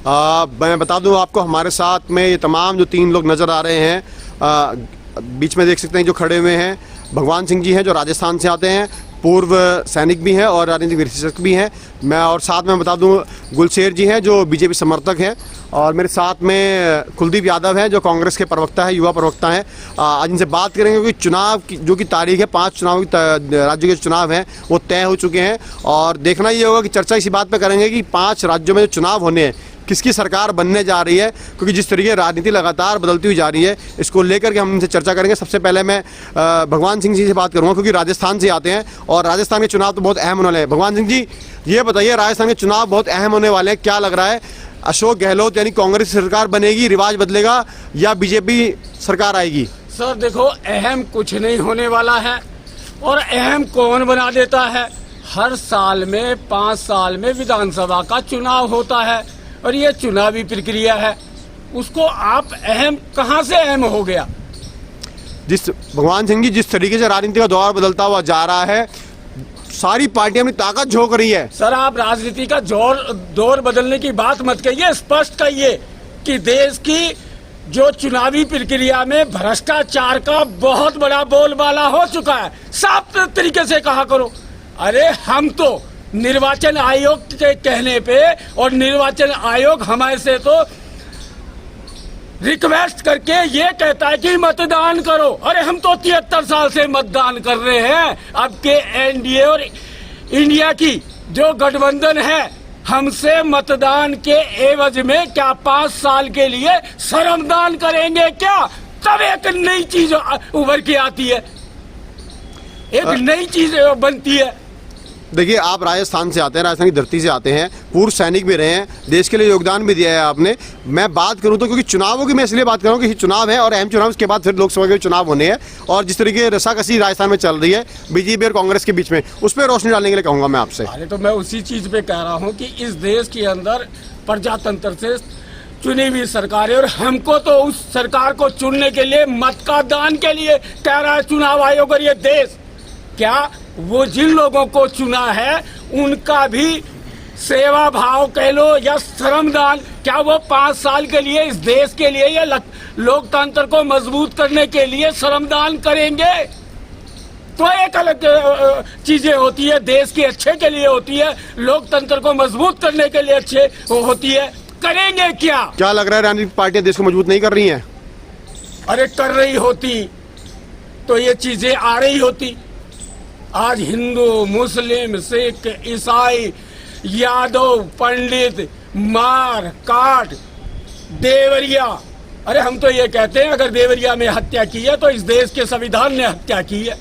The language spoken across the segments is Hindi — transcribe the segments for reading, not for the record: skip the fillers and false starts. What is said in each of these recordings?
मैं बता दूं आपको, हमारे साथ में ये तमाम जो 3 लोग नज़र आ रहे हैं, बीच में देख सकते हैं जो खड़े हुए हैं, भगवान सिंह जी हैं जो राजस्थान से आते हैं, पूर्व सैनिक भी हैं और राजनीतिक विश्लेषक भी हैं। मैं और साथ में बता दूं गुलशेर जी हैं जो बीजेपी समर्थक हैं, और मेरे साथ में कुलदीप यादव हैं जो कांग्रेस के प्रवक्ता हैं, युवा प्रवक्ता हैं। आज इनसे बात करेंगे क्योंकि चुनाव की जो कि तारीख है, 5 चुनाव की राज्यों के चुनाव हैं वो तय हो चुके हैं, और देखना ये होगा कि चर्चा इसी बात पर करेंगे कि 5 राज्यों में जो चुनाव होने हैं किसकी सरकार बनने जा रही है, क्योंकि जिस तरीके राजनीति लगातार बदलती हुई जा रही है, इसको लेकर के हम इनसे चर्चा करेंगे। सबसे पहले मैं भगवान सिंह जी से बात करूंगा क्योंकि राजस्थान से आते हैं और राजस्थान के चुनाव तो बहुत अहम होने वाले हैं। भगवान सिंह जी, ये बताइए, राजस्थान के चुनाव बहुत अहम होने वाले हैं, क्या लग रहा है? अशोक गहलोत यानी कांग्रेस सरकार बनेगी, रिवाज बदलेगा, या बीजेपी सरकार आएगी? सर देखो, अहम कुछ नहीं होने वाला है, और अहम कौन बना देता है? हर साल में 5 साल में विधानसभा का चुनाव होता है, और ये चुनावी प्रक्रिया है, उसको आप अहम कहां से अहम हो गया? भगवान सिंह जी, जिस तरीके से राजनीति का दौर बदलता हुआ जा रहा है, सारी पार्टियां अपनी ताकत झोंक रही है। सर, आप राजनीति का दौर बदलने की बात मत कहिए, स्पष्ट कहिए कि देश की जो चुनावी प्रक्रिया में भ्रष्टाचार का बहुत बड़ा बोलबाला हो चुका है, साफ तरीके से कहा करो। अरे हम तो निर्वाचन आयोग के कहने पे, और निर्वाचन आयोग हमारे से तो रिक्वेस्ट करके ये कहता है कि मतदान करो। अरे हम तो 73 साल से मतदान कर रहे हैं। अब के एनडीए और इंडिया की जो गठबंधन है, हमसे मतदान के एवज में क्या 5 साल के लिए श्रमदान करेंगे क्या? तब एक नई चीज उभर के आती है, एक नई चीज बनती है। देखिए, आप राजस्थान से आते हैं, राजस्थान की धरती से आते हैं, पूर्व सैनिक भी रहे हैं, देश के लिए योगदान भी दिया है आपने। मैं बात करूं तो क्योंकि चुनावों की मैं इसलिए बात कर रहा हूं कि चुनाव है और अहम चुनाव, उसके बाद फिर लोकसभा के चुनाव होने हैं, और जिस तरीके की रसाकसी राजस्थान में चल रही है बीजेपी और कांग्रेस के बीच में, उस पर रोशनी डालने के लिए कहूँगा मैं आपसे। अरे तो मैं उसी चीज पे कह रहा हूँ कि इस देश के अंदर प्रजातंत्र से चुनी हुई सरकार है, और हमको तो उस सरकार को चुनने के लिए मत का दान के लिए कह रहा है चुनाव आयोग। और ये देश, क्या वो जिन लोगों को चुना है उनका भी सेवा भाव कह लो या श्रमदान, क्या वो 5 साल के लिए इस देश के लिए या लोकतंत्र को मजबूत करने के लिए श्रमदान करेंगे? तो एक अलग चीजें होती है, देश के अच्छे के लिए होती है, लोकतंत्र को मजबूत करने के लिए अच्छे होती है। करेंगे क्या? क्या लग रहा है राजनीतिक पार्टियां देश को मजबूत नहीं कर रही हैं? अरे कर रही होती तो ये चीजें आ रही होती। आज हिंदू, मुस्लिम, सिख, ईसाई, यादव, पंडित, मार काट, देवरिया, अरे हम तो ये कहते हैं अगर देवरिया में हत्या की है तो इस देश के संविधान ने हत्या की है।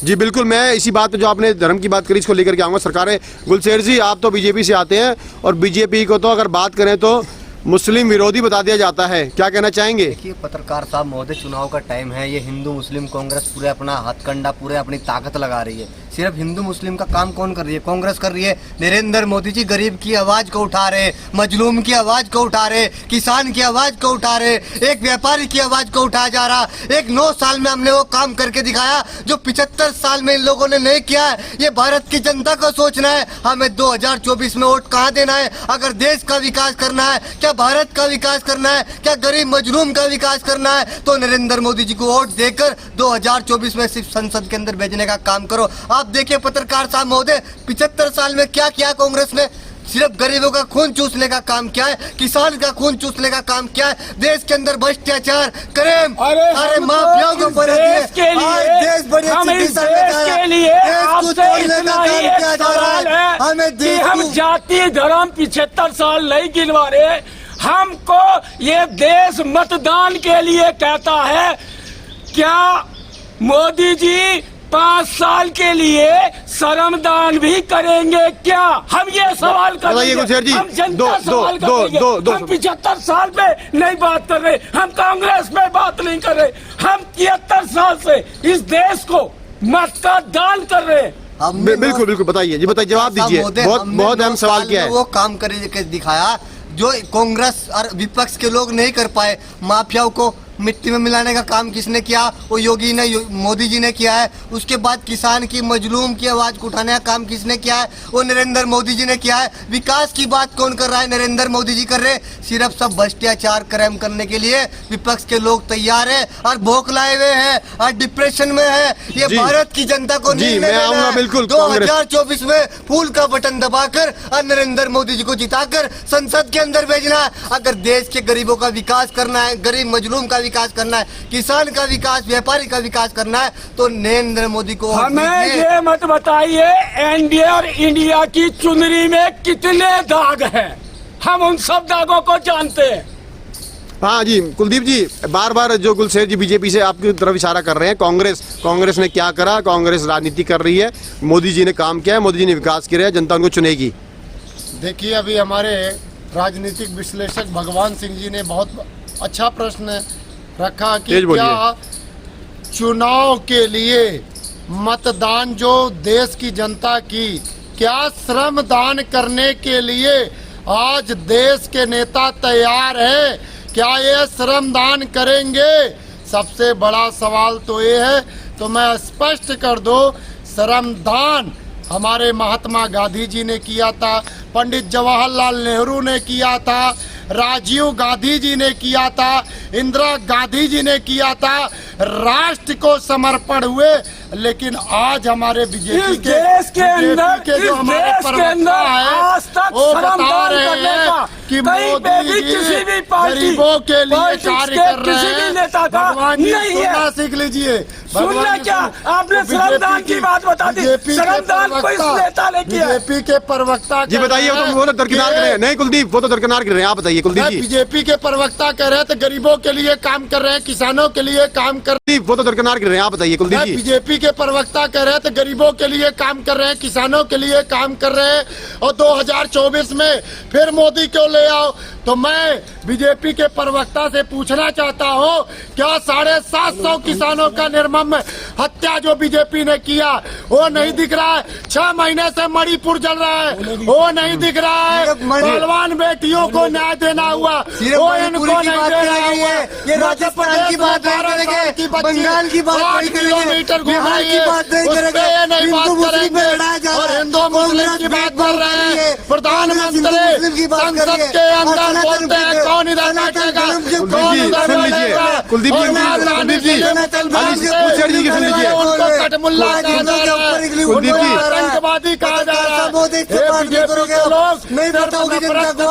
जी बिल्कुल, मैं इसी बात पे जो आपने धर्म की बात करी इसको लेकर के आऊँगा। सरकारें, गुलशेर जी, आप तो बीजेपी से आते हैं, और बीजेपी को तो अगर बात करें तो मुस्लिम विरोधी बता दिया जाता है, क्या कहना चाहेंगे? देखिए पत्रकार साहब महोदय, चुनाव का टाइम है, ये हिंदू मुस्लिम कांग्रेस पूरे अपना हथकंडा, पूरे अपनी ताकत लगा रही है। सिर्फ हिंदू मुस्लिम का काम कौन कर रही है? कांग्रेस कर रही है। नरेंद्र मोदी जी गरीब की आवाज को उठा रहे, मजलूम की आवाज को उठा रहे, किसान की आवाज को उठा रहे, एक व्यापारी की आवाज को उठाया जा रहा। एक 9 साल में हमने वो काम करके दिखाया जो 75 साल में इन लोगों ने नहीं किया है। ये भारत की जनता को सोचना है, हमें 2024 में वोट कहाँ देना है। अगर देश का विकास करना है, क्या भारत का विकास करना है, क्या गरीब मजलूम का विकास करना है, तो नरेंद्र मोदी जी को वोट देकर 2024 में सिर्फ संसद के अंदर भेजने का काम करो। आप देखिए पत्रकार साहब महोदय, 75 साल में क्या किया कांग्रेस ने? सिर्फ गरीबों का खून चूसने का काम क्या है, किसान का खून चूसने का काम क्या है, देश के अंदर भ्रष्टाचार करें, सारे माफियाओं को बड़े देश के लिए हम जाति धर्म 75 साल नहीं गिनवा रहे, हमको ये देश मतदान के लिए कहता है। क्या मोदी जी 5 साल के लिए श्रमदान भी करेंगे क्या? हम ये सवाल कर रहे हैं, हम जनता सवाल कर रही है। हम 75 साल पे नहीं बात कर रहे, हम कांग्रेस में बात नहीं कर रहे, हम 73 साल से इस देश को मत का दान कर रहे हैं। बिल्कुल बिल्कुल, बताइए जी, बताइए, जवाब दीजिए। बहुत अहम सवाल किया है। वो काम करके दिखाया जो कांग्रेस और विपक्ष के लोग नहीं कर पाए। माफियाओं को मिट्टी में मिलाने का काम किसने किया? वो योगी ने, मोदी जी ने किया है। उसके बाद किसान की, मजलूम की आवाज को उठाने का काम किसने किया है? वो नरेंद्र मोदी जी ने किया है। विकास की बात कौन कर रहा है? नरेंद्र मोदी जी कर रहे। सिर्फ सब भ्रष्टाचार क्राइम करने के लिए विपक्ष के लोग तैयार है और भूख लाए हुए हैं और डिप्रेशन में है। ये जी। भारत की जनता को जी, मैं आऊंगा बिल्कुल। 2024 में फूल का बटन दबाकर और नरेंद्र मोदी जी को जिताकर संसद के अंदर भेजना है। अगर देश के गरीबों का विकास करना है, गरीब मजलूम का विकास करना है, किसान का विकास, व्यापारी का विकास करना है, तो नरेंद्र मोदी को वोट हमें दीजिए। ये मत बताइए एनडीए और इंडिया की चुनरी में कितने दाग हैं। हम उन सब दागों को जानते हैं। हाँ जी कुलदीप जी, बार बार जो गुलशेर जी बीजेपी से आपकी तरफ इशारा कर रहे हैं, कांग्रेस ने क्या करा? कांग्रेस राजनीति कर रही है, मोदी जी ने काम किया है, मोदी जी ने विकास किया है, जनता उनको चुनेगी। देखिए, अभी हमारे राजनीतिक विश्लेषक भगवान सिंह जी ने बहुत अच्छा प्रश्न रखा कि तेज बोलिए। क्या चुनाव के लिए मतदान जो देश की जनता की, क्या श्रम दान करने के लिए आज देश के नेता तैयार है? क्या ये श्रम दान करेंगे? सबसे बड़ा सवाल तो ये है। तो मैं स्पष्ट कर दूं, श्रम दान हमारे महात्मा गांधी जी ने किया था, पंडित जवाहरलाल नेहरू ने किया था, राजीव गांधी जी ने किया था, इंदिरा गांधी जी ने किया था, राष्ट्र को समर्पण हुए। लेकिन आज हमारे बीजेपी इस देश के अंदर, के जो हमारे प्रवक्ता आज तक है वो बता श्रमदान रहे करने हैं का कि कहीं पे भी मोदी किसी जी भी पार्टी, गरीबों के लिए पॉलिटिक्स कार्य के कर रहे किसी भी नेता हैं। का भगवान जी नहीं है। सुनना सीख लीजिए। सुनना क्या? आपने श्रमदान की बात बता दी। श्रमदान कोई नेता ने किया। बीजेपी के प्रवक्ता जी बताइए, वो तो दरकिनार कर रहे हैं। नहीं कुलदीप, वो तो दरकिनार कर रहे हैं। आप बताइए कुलदीप जी। बीजेपी के प्रवक्ता कह रहे हैं तो गरीबों के लिए काम कर रहे हैं, किसानों के लिए काम कर वो तो दरकिनार कर रहे हैं। आप बताइए कुलदीप जी। बीजेपी के प्रवक्ता कह रहे हैं तो गरीबों के लिए काम कर रहे हैं, किसानों के लिए काम कर रहे हैं। और 2024 में फिर मोदी क्यों ले आओ? तो मैं बीजेपी के प्रवक्ता से पूछना चाहता हूं, क्या 750 किसानों का निर्मम हत्या जो बीजेपी ने किया वो नहीं दिख रहा है? 6 महीने से मणिपुर जल रहा है, वो नहीं दिख रहा है। पहलवान बेटियों को न्याय देना हुआ, वो इनको नहीं दे रहा है। ये राजस्थान की बात नहीं करेंगे, बंगाल की बात नहीं करेंगे, बिहार की बात नहीं करेंगे, नहीं बात करेंगे। और हिंदू मुस्लिम की बात कर रहे हैं। प्रधानमंत्री संसद के अंदर बोलते हैं कौन इधर बैठेगा, कौन इधर बैठेगा। कुलदीप जी, कुलदीप जी, गुलशेर जी की सुन लीजिए। उनको कटमुल्ला कहा जा रहा है, कुलदीप जी, आतंकवादी कहा जा रहा है। बीजेपी के लोग नहीं बताओगे जनता को,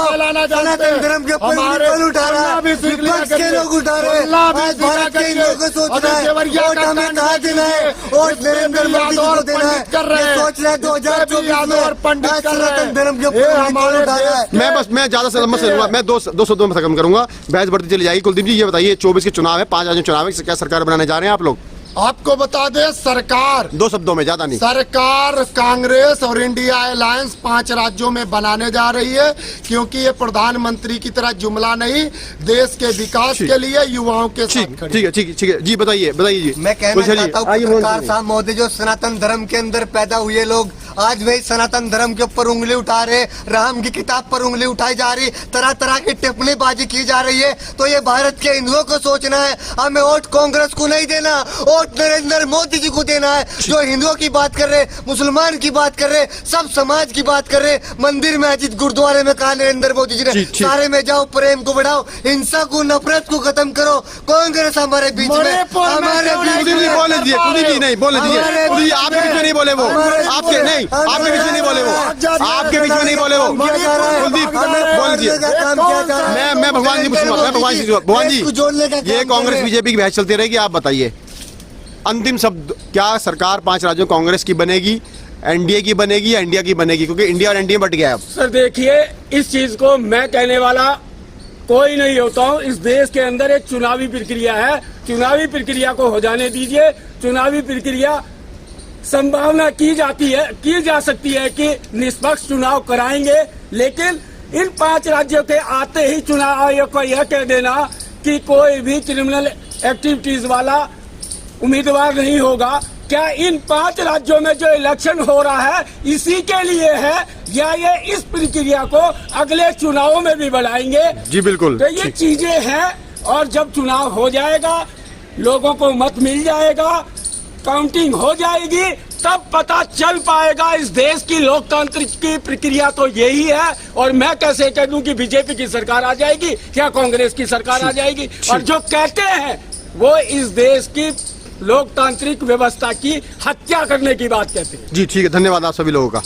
सनातन धर्म के ऊपर बिल्कुल उठा रहा है, विपक्ष के लोग उठा रहे हैं। आज भारत के लोगों को सोच रहा है वोट हमें कहाँ देना है, वोट नरेंद्र मोदी को देना है। ये सोच रहे हैं 2024 में आज सनातन धर्म के ऊपर बिल्कुल उठा रहा है। मैं ज्यादा से लंबा चलूंगा, मैं दो शब्दों में खत्म करूंगा, बहस बढ़ती चली जाएगी। कुलदीप जी ये बताइए, 24 के चुनाव है, 5 राज्यों चुनाव है, क्या सरकार बनाने जा रहे हैं आप लोग? आपको बता दें, सरकार 2 शब्दों में, ज्यादा नहीं। सरकार कांग्रेस और इंडिया अलायंस 5 राज्यों में बनाने जा रही है, क्योंकि ये प्रधानमंत्री की तरह जुमला नहीं, देश के विकास के लिए युवाओं के साथ खड़ी। ठीक है जी, बताइए जी। मैं कहना चाहता हूँ पत्रकार साहब महोदय, जो सनातन धर्म के अंदर पैदा हुए लोग आज वही सनातन धर्म के ऊपर उंगली उठा रहे, राम की किताब पर उंगली उठाई जा रही, तरह तरह की टिप्पणीबाजी की जा रही है। तो ये भारत के हिंदुओं को सोचना है, हमें वोट कांग्रेस को नहीं देना, वोट नरेंद्र मोदी जी को देना है। जो हिंदुओं की बात कर रहे, मुसलमान की बात कर रहे, सब समाज की बात कर रहे। मंदिर में, मस्जिद, गुरुद्वारे में कहा नरेंद्र मोदी जी ने, सारे में जाओ, प्रेम को बढ़ाओ, हिंसा को, नफरत को खत्म करो। कांग्रेस हमारे बीच में, हमारे बोले दिए कुलदीप जी, नहीं बोले दिए आपके बीच में नहीं बोले वो, आपके नहीं, आपके बीच में नहीं बोले वो, आपके बीच में नहीं बोले वो। कुलदीप बोल दिए। मैं भगवान जी पूछूंगा, मैं भगवान जी ये कांग्रेस बीजेपी की बहस चलती रहेगी। आप बताइए अंतिम शब्द, क्या सरकार 5 राज्यों कांग्रेस की बनेगी, एनडीए की बनेगी या इंडिया की बनेगी? क्योंकि इंडिया और एनडीए बट गया है। सर देखिए, इस चीज को मैं कहने वाला कोई नहीं होता हूँ। इस देश के अंदर एक चुनावी प्रक्रिया है, चुनावी प्रक्रिया को हो जाने दीजिए। चुनावी प्रक्रिया संभावना की जा सकती है कि निष्पक्ष चुनाव कराएंगे, लेकिन इन 5 राज्यों के आते ही चुनाव आयोग को यह कह देना कि कोई भी क्रिमिनल एक्टिविटीज वाला उम्मीदवार नहीं होगा। क्या इन 5 राज्यों में जो इलेक्शन हो रहा है इसी के लिए है, या ये इस प्रक्रिया को अगले चुनावों में भी बढ़ाएंगे? जी बिल्कुल। तो ये चीजें हैं और जब चुनाव हो जाएगा, लोगों को मत मिल जाएगा, काउंटिंग हो जाएगी, तब पता चल पाएगा इस देश की लोकतांत्रिक की प्रक्रिया तो यही है। और मैं कैसे कह दूं कि बीजेपी की सरकार आ जाएगी या कांग्रेस की सरकार आ जाएगी। और जो कहते हैं वो इस देश की लोकतांत्रिक व्यवस्था की हत्या करने की बात कहते हैं। जी ठीक है, धन्यवाद आप सभी लोगों का।